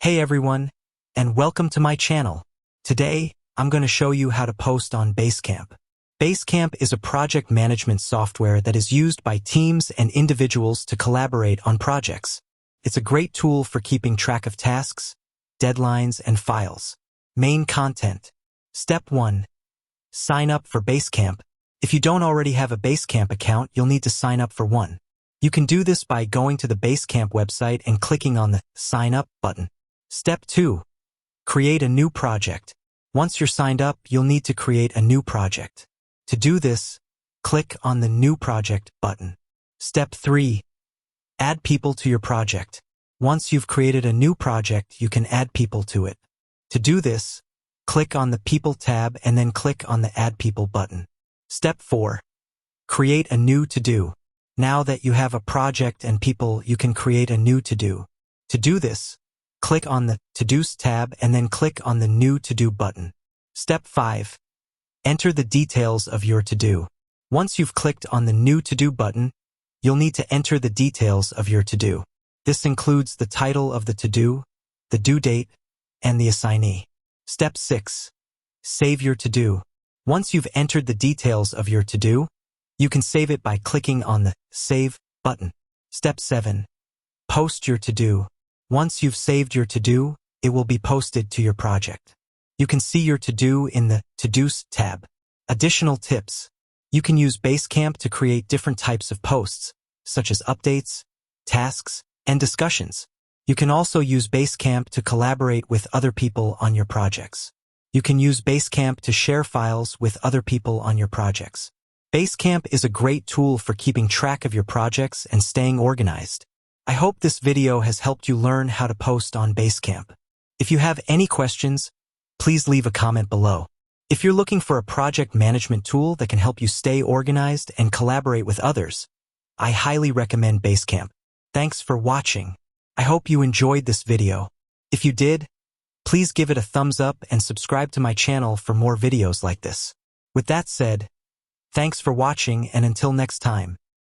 Hey everyone, and welcome to my channel. Today, I'm going to show you how to post on Basecamp. Basecamp is a project management software that is used by teams and individuals to collaborate on projects. It's a great tool for keeping track of tasks, deadlines, and files. Main content. Step 1. Sign up for Basecamp. If you don't already have a Basecamp account, you'll need to sign up for one. You can do this by going to the Basecamp website and clicking on the Sign Up button. Step 2. Create a new project. Once you're signed up, you'll need to create a new project. To do this, click on the New Project button. Step 3. Add people to your project. Once you've created a new project, you can add people to it. To do this, click on the People tab and then click on the Add People button. Step 4. Create a new to-do. Now that you have a project and people, you can create a new to-do. To do this, click on the To-Dos tab and then click on the New To-Do button. Step 5. Enter the details of your to-do. Once you've clicked on the New To-Do button, you'll need to enter the details of your to-do. This includes the title of the to-do, the due date, and the assignee. Step 6. Save your to-do. Once you've entered the details of your to-do, you can save it by clicking on the Save button. Step 7. Post your to-do. Once you've saved your to-do, it will be posted to your project. You can see your to-do in the To-Dos tab. Additional tips. You can use Basecamp to create different types of posts, such as updates, tasks, and discussions. You can also use Basecamp to collaborate with other people on your projects. You can use Basecamp to share files with other people on your projects. Basecamp is a great tool for keeping track of your projects and staying organized. I hope this video has helped you learn how to post on Basecamp. If you have any questions, please leave a comment below. If you're looking for a project management tool that can help you stay organized and collaborate with others, I highly recommend Basecamp. Thanks for watching. I hope you enjoyed this video. If you did, please give it a thumbs up and subscribe to my channel for more videos like this. With that said, thanks for watching, and until next time.